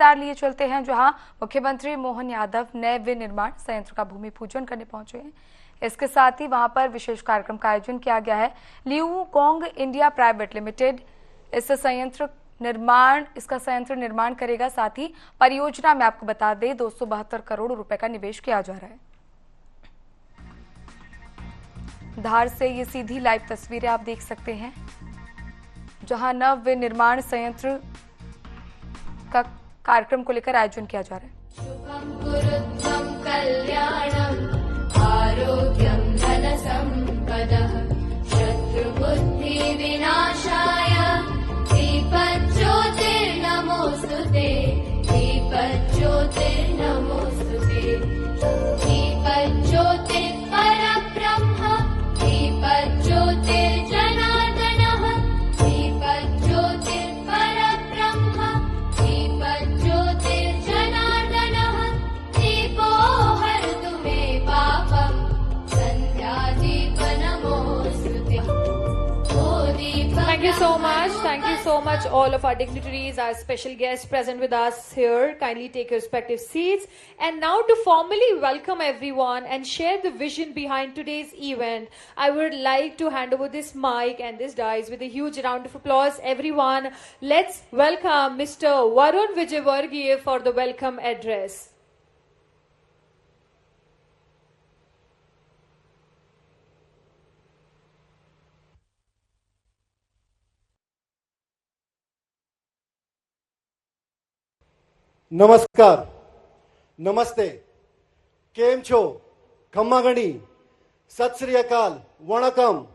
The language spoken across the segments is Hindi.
लिए चलते हैं जहां मुख्यमंत्री मोहन यादव नए विनिर्माण संयंत्र का भूमि पूजन करने पहुंचे हैं। इसके साथ ही वहां पर विशेष कार्यक्रम का आयोजन किया गया है। ल्यूगोंग इंडिया प्राइवेट लिमिटेड इसका संयंत्र निर्माण करेगा। साथ ही परियोजना में आपको बता दें 272 करोड़ रुपए का निवेश किया जा रहा है। धार से ये सीधी लाइव तस्वीरें आप देख सकते हैं जहां नव विनिर्माण संयंत्र का कार्यक्रम को लेकर आयोजन किया जा रहा है। शुभं कुरुत्वं कल्याणं आरोग्यं धनसम्पदः शत्रुबुद्धि विनाशाय दीपज्योतिर्नमोस्तुते दीपज्योतिर्नमोस्तुते दीपज्योतिः परब्रह्म दीपज्योतिर्जनार्दनः दीपज्योतिः परब्रह्म दीपज्योतिर्जनार्दनः दीपो हरतु मे पापं सन्ध्यादीपनमोऽस्तुते। Thank you so much all of our dignitaries, our special guests present with us here. Kindly take your respective seats. And now to formally welcome everyone and share the vision behind today's event, I would like to hand over this mic and this dais with a huge round of applause. Everyone, let's welcome Mr. Varun Vijayvargiya for the welcome address. नमस्कार, नमस्ते, केम छो, खम्मा गणी, सत श्री अकाल, वणकम,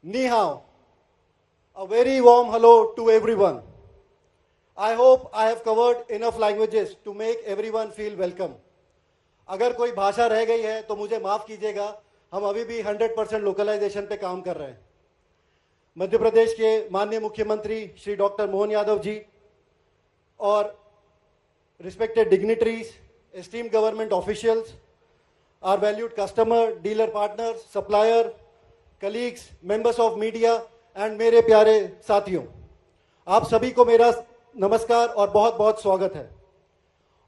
नी हाओ. A very warm hello to everyone. I hope I have covered enough languages to make everyone feel welcome. अगर कोई भाषा रह गई है तो मुझे माफ कीजिएगा, हम अभी भी 100% लोकलाइजेशन पे काम कर रहे हैं. मध्य प्रदेश के माननीय मुख्यमंत्री श्री डॉक्टर मोहन यादव जी और respected dignitaries, esteemed government officials, our valued customer, dealer partners, supplier, colleagues, members of media and मेरे प्यारे साथियों, आप सभी को मेरा नमस्कार और बहुत बहुत स्वागत है.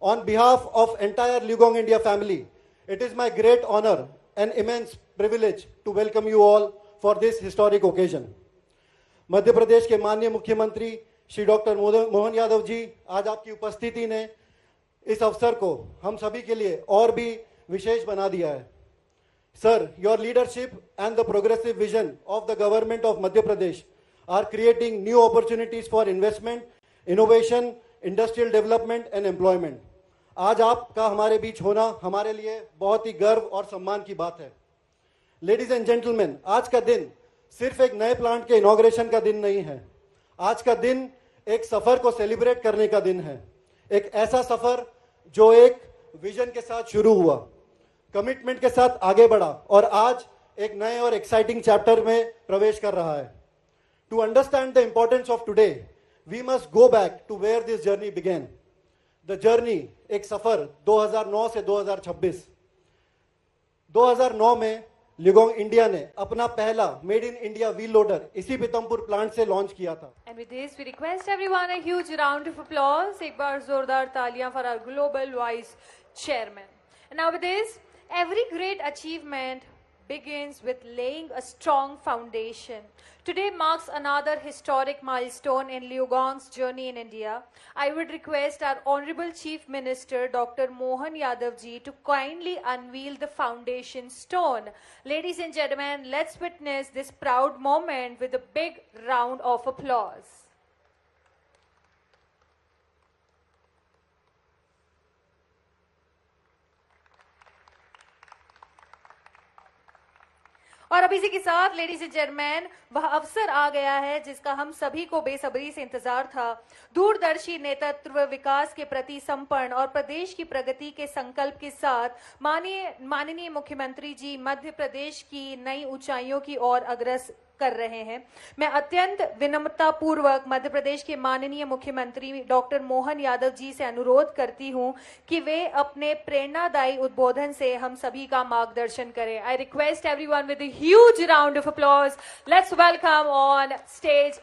On behalf of entire ल्यूगोंग India family, it is my great honor and immense privilege to welcome you all for this historic occasion. Madhya Pradesh के माननीय मुख्यमंत्री श्री डॉक्टर मोहन यादव जी, आज आपकी उपस्थिति ने इस अवसर को हम सभी के लिए और भी विशेष बना दिया है. Sir, your leadership and the progressive vision of the government of Madhya Pradesh are creating new opportunities for investment, innovation, industrial development and employment. आज आपका हमारे बीच होना हमारे लिए बहुत ही गर्व और सम्मान की बात है. लेडीज एंड जेंटलमैन, आज का दिन सिर्फ एक नए प्लांट के इनॉग्रेशन का दिन नहीं है. आज का दिन एक सफर को सेलिब्रेट करने का दिन है. एक ऐसा सफर जो एक विजन के साथ शुरू हुआ, कमिटमेंट के साथ आगे बढ़ा और आज एक नए और एक्साइटिंग चैप्टर में प्रवेश कर रहा है. To understand the importance of today, we must go back to where this journey began. The journey, एक सफर 2009 से 2026. 2009 में ल्यूगोंग इंडिया ने अपना पहला made in India wheel loader इसी पीतमपुर प्लांट से लॉन्च किया था. And with this, we request everyone a huge round of applause. एक बार जोरदार तालियां for our global vice chairman. And now with this, every great achievement begins with laying a strong foundation. Today marks another historic milestone in ल्यूगोंग's journey in India. I would request our Honorable Chief Minister Dr. Mohan Yadav ji to kindly unveil the foundation stone. Ladies and gentlemen, let's witness this proud moment with a big round of applause. और अब इसी के साथ लेडीज एंड जेंटलमैन, वह अवसर आ गया है जिसका हम सभी को बेसब्री से इंतजार था. दूरदर्शी नेतृत्व, विकास के प्रति समर्पण और प्रदेश की प्रगति के संकल्प के साथ माननीय मुख्यमंत्री जी मध्य प्रदेश की नई ऊंचाइयों की ओर अग्रसर कर रहे हैं. मैं अत्यंत विनम्रता पूर्वक मध्य प्रदेश के माननीय मुख्यमंत्री डॉक्टर मोहन यादव जी से अनुरोध करती हूं कि वे अपने प्रेरणादायी उद्बोधन से हम सभी का मार्गदर्शन करें. I request everyone with a huge round of applause. Let's welcome on stage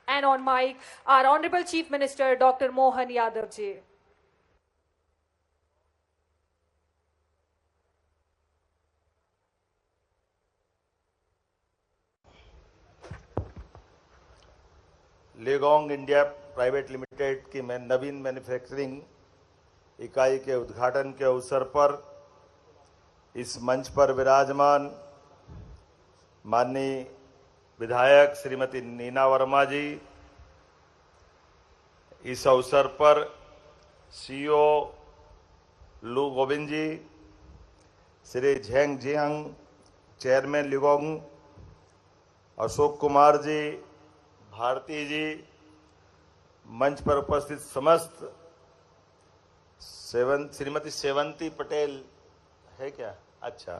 and on mic our Honorable Chief Minister Dr. Mohan Yadav ji. Leong India private limited की नवीन मैन्युफैक्चरिंग इकाई के उद्घाटन के अवसर पर इस मंच पर विराजमान माननीय विधायक श्रीमती नीना वर्मा जी, इस अवसर पर CEO Lu Govind ji, Shri Zheng Jiang chairman Leong, Ashok Kumar ji, Bharti ji, मंच पर उपस्थित समस्त श्रीमती सेवंती पटेल है क्या? अच्छा,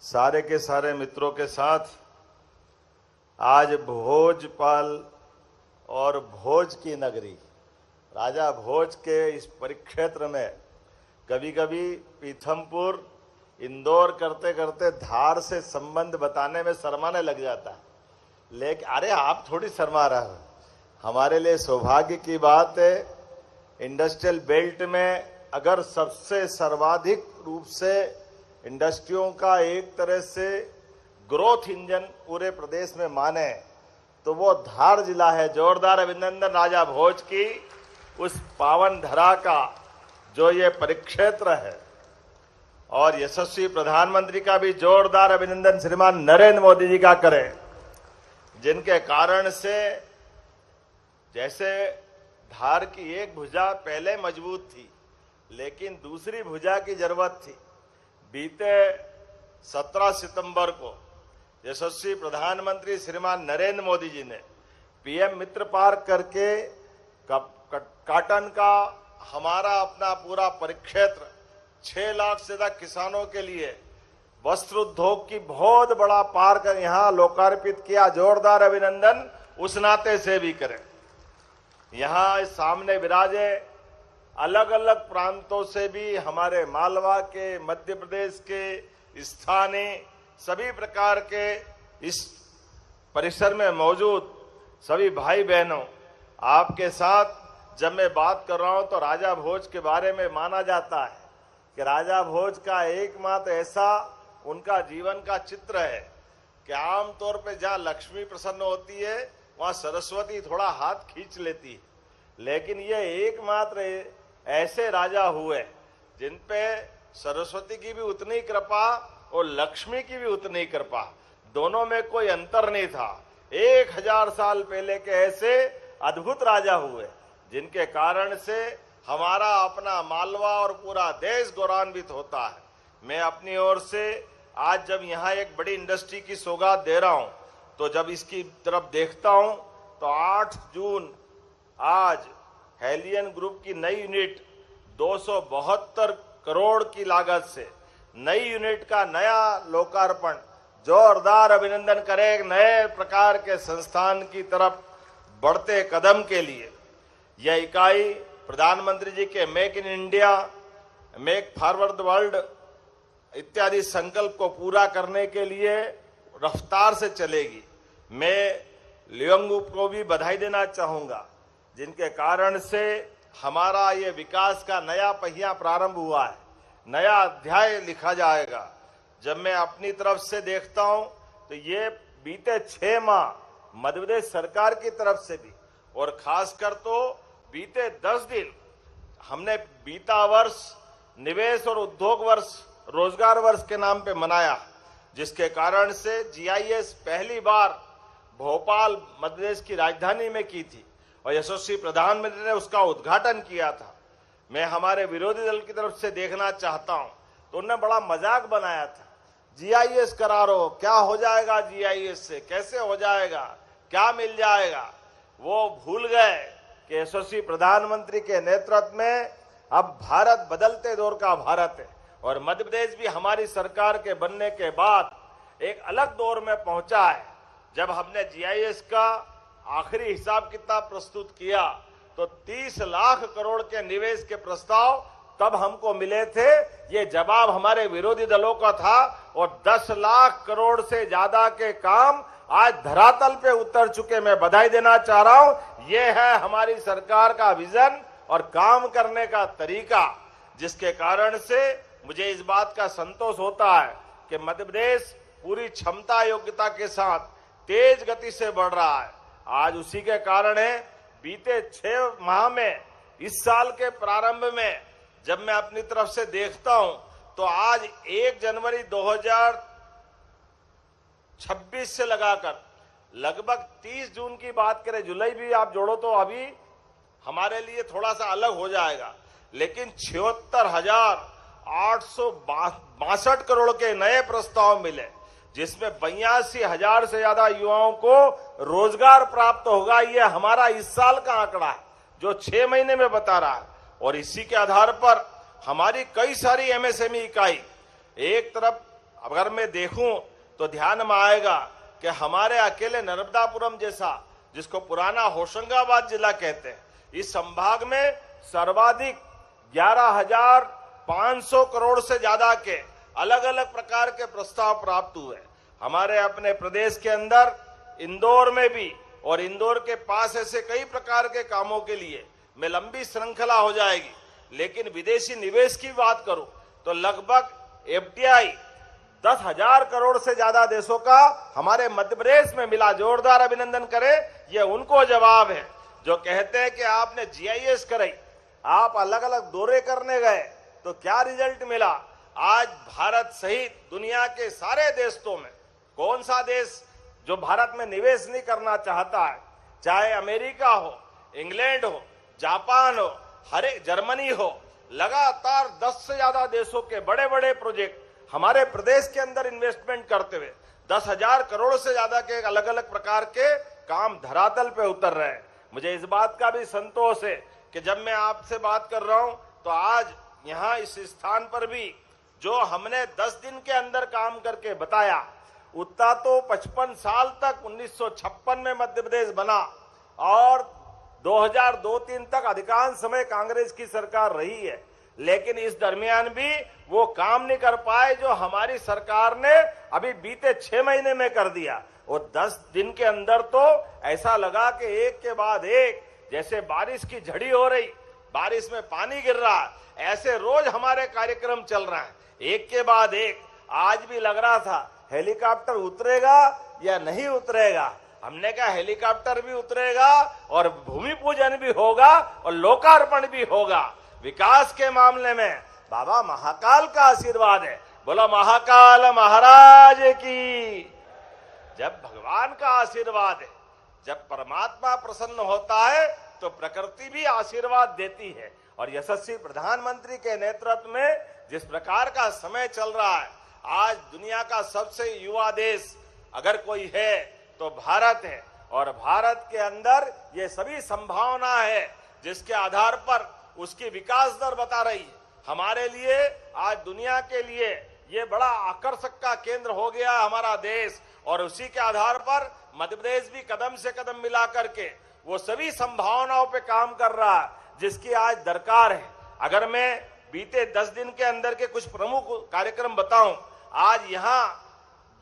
सारे के सारे मित्रों के साथ आज भोजपाल और भोज की नगरी राजा भोज के इस परिक्षेत्र में कभी कभी पीथमपुर इंदौर करते करते धार से संबंध बताने में शर्माने लग जाता है, लेकिन अरे आप थोड़ी शर्मा रहे हो। हमारे लिए सौभाग्य की बात है, इंडस्ट्रियल बेल्ट में अगर सबसे सर्वाधिक रूप से इंडस्ट्रियों का एक तरह से ग्रोथ इंजन पूरे प्रदेश में माने तो वो धार जिला है। जोरदार अभिनंदन राजा भोज की उस पावन धरा का जो ये परिक्षेत्र है, और यशस्वी प्रधानमंत्री का भी जोरदार अभिनंदन श्रीमान नरेंद्र मोदी जी का करें, जिनके कारण से जैसे धार की एक भुजा पहले मजबूत थी लेकिन दूसरी भुजा की जरूरत थी। बीते 17 सितंबर को यशस्वी प्रधानमंत्री श्रीमान नरेंद्र मोदी जी ने पीएम मित्र पार्क करके काटन का हमारा अपना पूरा परिक्षेत्र 6 लाख से ज्यादा किसानों के लिए वस्त्र उद्योग की बहुत बड़ा पार्क यहाँ लोकार्पित किया। जोरदार अभिनंदन उस नाते से भी करें। यहाँ सामने विराजे अलग अलग प्रांतों से भी हमारे मालवा के, मध्य प्रदेश के, स्थानीय सभी प्रकार के इस परिसर में मौजूद सभी भाई बहनों, आपके साथ जब मैं बात कर रहा हूं तो राजा भोज के बारे में माना जाता है कि राजा भोज का एकमात्र ऐसा उनका जीवन का चित्र है कि आमतौर पे जहां लक्ष्मी प्रसन्न होती है वहां सरस्वती थोड़ा हाथ खींच लेती है, लेकिन ये एकमात्र ऐसे राजा हुए जिन पे सरस्वती की भी उतनी कृपा और लक्ष्मी की भी उतनी कृपा, दोनों में कोई अंतर नहीं था। 1000 साल पहले के ऐसे अद्भुत राजा हुए जिनके कारण से हमारा अपना मालवा और पूरा देश गौरवान्वित होता है। मैं अपनी ओर से आज जब यहाँ एक बड़ी इंडस्ट्री की सौगात दे रहा हूँ तो जब इसकी तरफ देखता हूँ तो 8 जून आज हेलियन ग्रुप की नई यूनिट 272 करोड़ की लागत से नई यूनिट का नया लोकार्पण, जोरदार अभिनंदन करें एक नए प्रकार के संस्थान की तरफ बढ़ते कदम के लिए। यह इकाई प्रधानमंत्री जी के make in India, make forward world इत्यादि संकल्प को पूरा करने के लिए रफ्तार से चलेगी। मैं लियोंग को भी बधाई देना चाहूंगा जिनके कारण से हमारा ये विकास का नया पहिया प्रारंभ हुआ है, नया अध्याय लिखा जाएगा। जब मैं अपनी तरफ से देखता हूं तो ये बीते 6 माह मध्य प्रदेश सरकार की तरफ से भी और खासकर तो बीते 10 दिन हमने बीता वर्ष निवेश और उद्योग वर्ष, रोजगार वर्ष के नाम पे मनाया, जिसके कारण से जीआईएस पहली बार भोपाल मध्य प्रदेश की राजधानी में की थी और यशस्वी प्रधानमंत्री ने उसका उद्घाटन किया था। मैं हमारे विरोधी दल की तरफ से देखना चाहता हूं तो उन्होंने बड़ा मजाक बनाया था, जीआईएस करा रहो, क्या हो जाएगा जीआईएस से, कैसे हो जाएगा, क्या मिल जाएगा। वो भूल गए कि यशस्वी प्रधानमंत्री के नेतृत्व में अब भारत बदलते दौर का भारत है और मध्य प्रदेश भी हमारी सरकार के बनने के बाद एक अलग दौर में पहुंचा है। जब हमने जीआईएस का आखिरी हिसाब किताब प्रस्तुत किया तो 30 लाख करोड़ के निवेश के प्रस्ताव तब हमको मिले थे। ये जवाब हमारे विरोधी दलों का था और 10 लाख करोड़ से ज्यादा के काम आज धरातल पे उतर चुके। मैं बधाई देना चाह रहा हूं, ये है हमारी सरकार का विजन और काम करने का तरीका, जिसके कारण से मुझे इस बात का संतोष होता है कि मध्य प्रदेश पूरी क्षमता योग्यता के साथ तेज गति से बढ़ रहा है। आज उसी के कारण है बीते 6 माह में, इस साल के प्रारंभ में जब मैं अपनी तरफ से देखता हूं तो आज 1 जनवरी 2026 से लगाकर लगभग 30 जून की बात करें, जुलाई भी आप जोड़ो तो अभी हमारे लिए थोड़ा सा अलग हो जाएगा, लेकिन 76,862 करोड़ के नए प्रस्ताव मिले, जिसमें 82,000 से ज्यादा युवाओं को रोजगार प्राप्त होगा। ये हमारा इस साल का आंकड़ा है जो 6 महीने में बता रहा है। और इसी के आधार पर हमारी कई सारी एमएसएमई इकाई, एक तरफ अगर मैं देखूं तो ध्यान में आएगा कि हमारे अकेले नर्मदापुरम जैसा, जिसको पुराना होशंगाबाद जिला कहते हैं, इस संभाग में सर्वाधिक 11,500 करोड़ से ज्यादा के अलग अलग प्रकार के प्रस्ताव प्राप्त हुए। हमारे अपने प्रदेश के अंदर इंदौर में भी, और इंदौर के पास ऐसे कई प्रकार के कामों के लिए में लंबी श्रृंखला हो जाएगी। लेकिन विदेशी निवेश की बात करूं तो लगभग एफडीआई 10,000 करोड़ से ज्यादा देशों का हमारे मध्य प्रदेश में मिला। जोरदार अभिनंदन करें, ये उनको जवाब है जो कहते हैं कि आपने जीआईएस कराई, आप अलग अलग दौरे करने गए तो क्या रिजल्ट मिला। आज भारत सहित दुनिया के सारे देशों में कौन सा देश जो भारत में निवेश नहीं करना चाहता है, चाहे अमेरिका हो, इंग्लैंड हो, जापान हो, हर एक जर्मनी हो, लगातार 10 से ज्यादा देशों के बड़े बड़े प्रोजेक्ट हमारे प्रदेश के अंदर इन्वेस्टमेंट करते हुए 10,000 करोड़ से ज्यादा के अलग अलग प्रकार के काम धरातल पे उतर रहे हैं। मुझे इस बात का भी संतोष है कि जब मैं आपसे बात कर रहा हूं तो आज यहां इस स्थान पर भी जो हमने 10 दिन के अंदर काम करके बताया, उतना तो 55 साल तक 1956 में मध्य प्रदेश बना और 2002-3 तक अधिकांश समय कांग्रेस की सरकार रही है, लेकिन इस दरमियान भी वो काम नहीं कर पाए जो हमारी सरकार ने अभी बीते 6 महीने में कर दिया। और 10 दिन के अंदर तो ऐसा लगा कि एक के बाद एक, जैसे बारिश की झड़ी हो रही, बारिश में पानी गिर रहा, ऐसे रोज हमारे कार्यक्रम चल रहा है, एक के बाद एक। आज भी लग रहा था हेलीकॉप्टर उतरेगा या नहीं उतरेगा। हमने कहा हेलीकॉप्टर भी उतरेगा और भूमि पूजन भी होगा और लोकार्पण भी होगा। विकास के मामले में बाबा महाकाल का आशीर्वाद है, बोलो महाकाल महाराज की। जब भगवान का आशीर्वाद है, जब परमात्मा प्रसन्न होता है तो प्रकृति भी आशीर्वाद देती है। और यशस्वी प्रधानमंत्री के नेतृत्व में जिस प्रकार का समय चल रहा है, आज दुनिया का सबसे युवा देश अगर कोई है तो भारत है। और भारत के अंदर ये सभी संभावना है जिसके आधार पर उसकी विकास दर बता रही है। हमारे लिए आज दुनिया के लिए ये बड़ा आकर्षक का केंद्र हो गया हमारा देश, और उसी के आधार पर मध्य प्रदेश भी कदम से कदम मिला करके वो सभी संभावनाओं पे काम कर रहा है जिसकी आज दरकार है। अगर मैं बीते 10 दिन के अंदर के कुछ प्रमुख कार्यक्रम बताऊं, आज यहाँ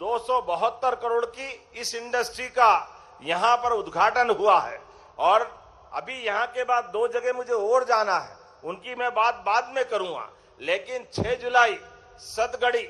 272 करोड़ की इस इंडस्ट्री का यहाँ पर उद्घाटन हुआ है। और अभी यहाँ के बाद 2 जगह मुझे और जाना है, उनकी मैं बात बाद में करूंगा। लेकिन 6 जुलाई सतगड़ी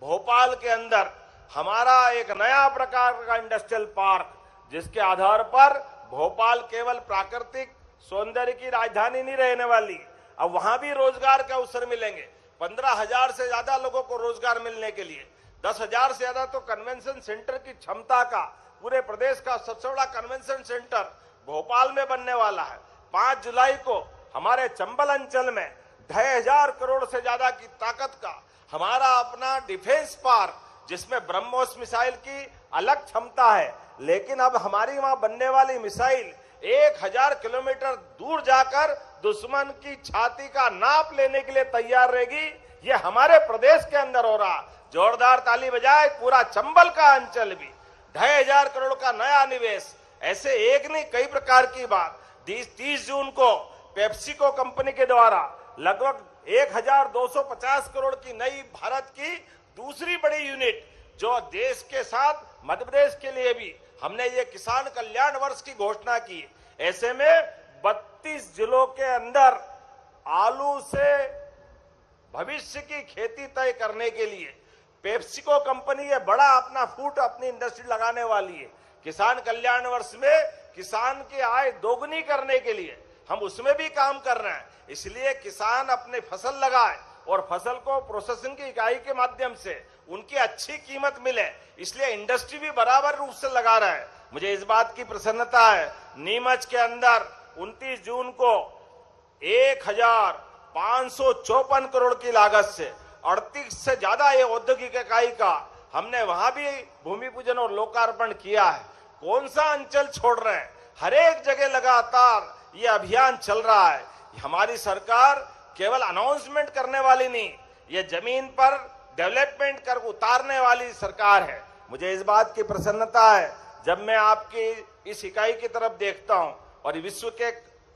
भोपाल के अंदर हमारा एक नया प्रकार का इंडस्ट्रियल पार्क, जिसके आधार पर भोपाल केवल प्राकृतिक सौंदर्य की राजधानी नहीं रहने वाली, अब वहां भी रोजगार के अवसर मिलेंगे। 15,000 से ज्यादा लोगों को रोजगार मिलने के लिए 10,000 से ज्यादा तो कन्वेंशन सेंटर की क्षमता का पूरे प्रदेश का सबसे बड़ा कन्वेंशन सेंटर भोपाल में बनने वाला है। 5 जुलाई को हमारे चंबल अंचल में 2,500 करोड़ से ज्यादा की ताकत का हमारा अपना डिफेंस पार्क, जिसमें ब्रह्मोस मिसाइल की अलग क्षमता है, लेकिन अब हमारी वहां बनने वाली मिसाइल 1000 किलोमीटर दूर जाकर दुश्मन की छाती का नाप लेने के लिए तैयार रहेगी। ये हमारे प्रदेश के अंदर हो रहा। जोरदार ताली बजाए पूरा चंबल का अंचल भी। 2,500 करोड़ का नया निवेश, ऐसे एक नहीं कई प्रकार की बात। 30 जून को पेप्सिको कंपनी के द्वारा लगभग 1,250 करोड़ की नई भारत की दूसरी बड़ी यूनिट, जो देश के साथ मध्य प्रदेश के लिए भी हमने ये किसान कल्याण वर्ष की घोषणा की। ऐसे में 32 जिलों के अंदर आलू से भविष्य की खेती तय करने के लिए पेप्सिको कंपनी ये बड़ा अपना फूट अपनी इंडस्ट्री लगाने वाली है। किसान कल्याण वर्ष में किसान की आय दोगुनी करने के लिए हम उसमें भी काम कर रहे हैं। इसलिए किसान अपने फसल लगाए और फसल को प्रोसेसिंग की इकाई के माध्यम से उनकी अच्छी कीमत मिले, इसलिए इंडस्ट्री भी बराबर रूप से लगा रहा है। मुझे इस बात की प्रसन्नता है, नीमच के अंदर 29 जून को 1554 करोड़ की लागत से 38 से ज्यादा ये औद्योगिक इकाई का हमने वहां भी भूमि पूजन और लोकार्पण किया है। कौन सा अंचल छोड़ रहे हैं, हर एक जगह लगातार ये अभियान चल रहा है। हमारी सरकार केवल अनाउंसमेंट करने वाली नहीं, ये जमीन पर डेवलपमेंट कर उतारने वाली सरकार है। मुझे इस बात की प्रसन्नता है, जब मैं आपकी इस इकाई की तरफ देखता हूं और विश्व के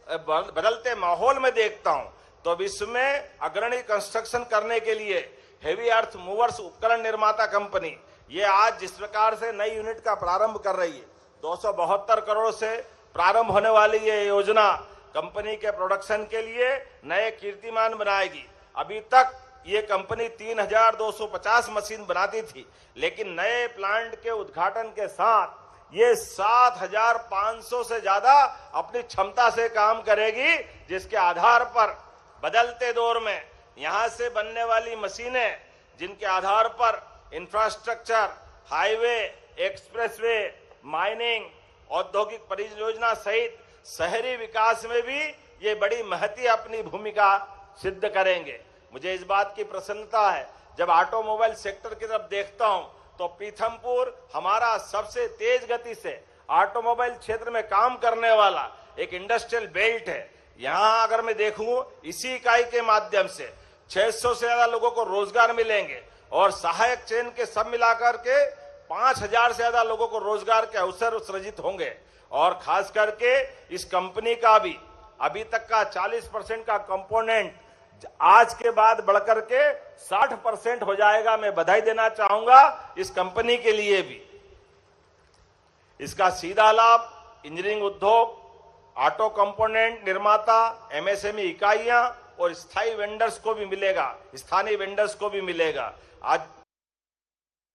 बदलते माहौल में देखता हूं, तो विश्व में अग्रणी कंस्ट्रक्शन करने के लिए हेवी अर्थ मूवर्स उपकरण निर्माता कंपनी ये आज जिस प्रकार से नई यूनिट का प्रारंभ कर रही है, 272 करोड़ से प्रारंभ होने वाली ये योजना कंपनी के प्रोडक्शन के लिए नए कीर्तिमान बनाएगी। अभी तक ये कंपनी 3250 मशीन बनाती थी, लेकिन नए प्लांट के उद्घाटन के साथ ये 7500 से ज्यादा अपनी क्षमता से काम करेगी, जिसके आधार पर बदलते दौर में यहां से बनने वाली मशीनें, जिनके आधार पर इंफ्रास्ट्रक्चर, हाईवे, एक्सप्रेसवे, माइनिंग, औद्योगिक परियोजना सहित शहरी विकास में भी ये बड़ी महती अपनी भूमिका सिद्ध करेंगे। मुझे इस बात की प्रसन्नता है, जब ऑटोमोबाइल सेक्टर की तरफ देखता हूं तो पीथमपुर हमारा सबसे तेज गति से ऑटोमोबाइल क्षेत्र में काम करने वाला एक इंडस्ट्रियल बेल्ट है। यहां अगर मैं देखूं, इसी इकाई के माध्यम से 600 से ज्यादा लोगों को रोजगार मिलेंगे और सहायक चेन के सब मिलाकर के 5000 से ज्यादा लोगों को रोजगार के अवसर सृजित होंगे। और खास करके इस कंपनी का भी अभी तक का 40% का कंपोनेंट आज के बाद बढ़कर के 60% हो जाएगा। मैं बधाई देना चाहूंगा इस कंपनी के लिए भी। इसका सीधा लाभ इंजीनियरिंग उद्योग, ऑटो कंपोनेंट निर्माता, एमएसएमई इकाइयां और स्थायी वेंडर्स को भी मिलेगा, स्थानीय वेंडर्स को भी मिलेगा। आज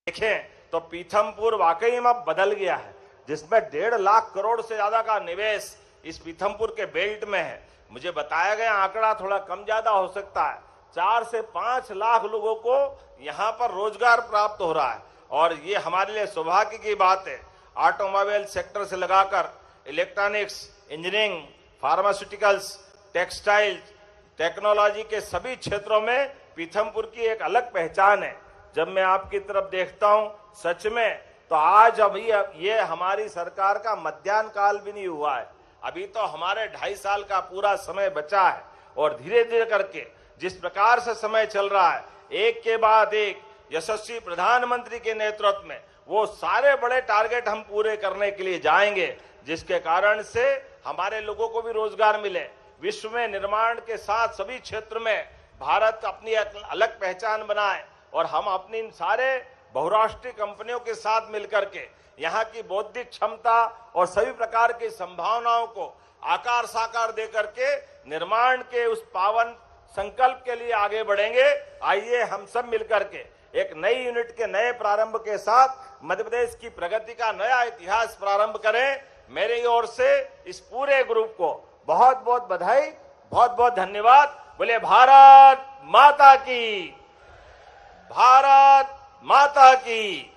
देखें तो पीथमपुर वाकई में अब बदल गया है, जिसमें 1.5 लाख करोड़ से ज्यादा का निवेश इस पीथमपुर के बेल्ट में है। मुझे बताया गया आंकड़ा थोड़ा कम ज्यादा हो सकता है, 4 से 5 लाख लोगों को यहां पर रोजगार प्राप्त हो रहा है और ये हमारे लिए सौभाग्य की बात है। ऑटोमोबाइल सेक्टर से लगाकर electronics, engineering, pharmaceuticals, textiles, technology के सभी क्षेत्रों में पीथमपुर की एक अलग पहचान है। जब मैं आपकी तरफ देखता हूं सच में, तो आज अभी ये हमारी सरकार का मध्याह्न काल भी नहीं हुआ है, अभी तो हमारे 2.5 साल का पूरा समय बचा है और धीरे धीरे करके जिस प्रकार से समय चल रहा है, एक के बाद एक यशस्वी प्रधानमंत्री के नेतृत्व में वो सारे बड़े टारगेट हम पूरे करने के लिए जाएंगे, जिसके कारण से हमारे लोगों को भी रोजगार मिले। विश्व में निर्माण के साथ सभी क्षेत्र में भारत अपनी अलग पहचान बनाए और हम अपनी सारे बहुराष्ट्रीय कंपनियों के साथ मिलकर के यहाँ की बौद्धिक क्षमता और सभी प्रकार की संभावनाओं को आकार साकार देकर के निर्माण के उस पावन संकल्प के लिए आगे बढ़ेंगे। आइए हम सब मिलकर के एक नई यूनिट के नए प्रारंभ के साथ मध्य प्रदेश की प्रगति का नया इतिहास प्रारंभ करें। मेरी ओर से इस पूरे ग्रुप को बहुत बहुत बधाई, बहुत बहुत धन्यवाद। बोले भारत माता की, भारत माता की।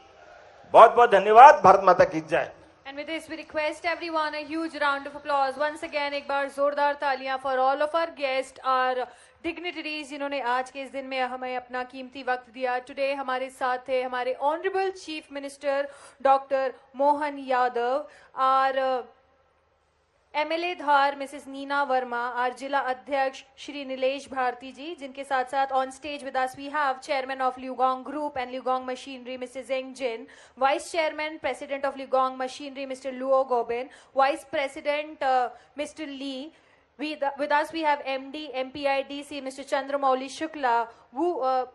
बहुत बहुत धन्यवाद। भारत माता की जय। And with this, we request everyone a huge round of applause. Once again, एक बार जोरदार तालियां for all of our guests, our dignitaries, जिन्होंने आज के इस दिन में हमें अपना कीमती वक्त दिया। टुडे हमारे साथ थे हमारे honourable chief minister doctor Mohan Yadav, our MLA Dhar Mrs Neena Verma, our जिला अध्यक्ष श्री नीलेश भारती जी, जिनके साथ साथ on stage with us we have chairman of Liugong group and Liugong machinery mister Zheng Jin, vice chairman president of Liugong machinery mister Luo Gobin, vice president mister Li. With us we have MD MPIDC Mr. Chandramouli Shukla,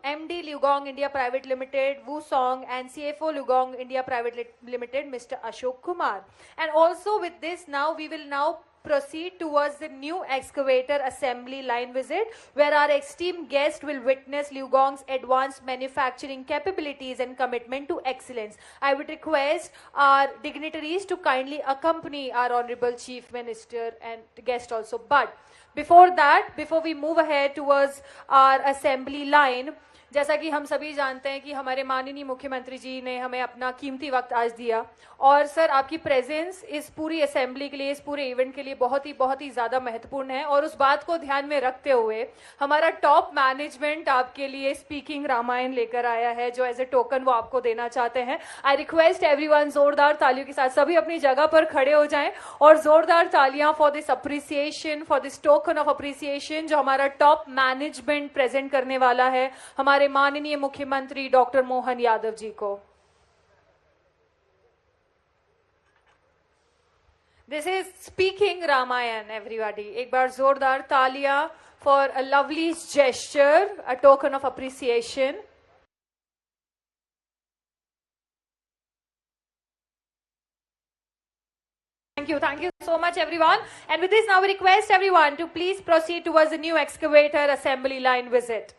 MD Lugong India Private Limited, Wusong, and CFO Lugong India Private Limited Mr. Ashok Kumar. And also with this, now we will now proceed towards the new excavator assembly line visit, where our esteemed guest will witness Liugong's advanced manufacturing capabilities and commitment to excellence. I would request our dignitaries to kindly accompany our Honorable Chief Minister and guest also. But before that, before we move ahead towards our assembly line, जैसा कि हम सभी जानते हैं कि हमारे माननीय मुख्यमंत्री जी ने हमें अपना कीमती वक्त आज दिया, और सर आपकी प्रेजेंस इस पूरी असेंबली के लिए, इस पूरे इवेंट के लिए बहुत ही ज़्यादा महत्वपूर्ण है। और उस बात को ध्यान में रखते हुए हमारा टॉप मैनेजमेंट आपके लिए स्पीकिंग रामायण लेकर आया है, जो एज ए टोकन वो आपको देना चाहते हैं। आई रिक्वेस्ट एवरीवन, जोरदार तालियों के साथ सभी अपनी जगह पर खड़े हो जाएं और जोरदार तालियां for this appreciation, for this token of appreciation जो हमारा टॉप मैनेजमेंट प्रेजेंट करने वाला है हमारे माननीय मुख्यमंत्री डॉक्टर मोहन यादव जी को। This is speaking Ramayan everybody. एक बार जोरदार तालियां for a lovely gesture, a token of appreciation. Thank you so much everyone. And with this now we request everyone to please proceed towards the new excavator assembly line visit.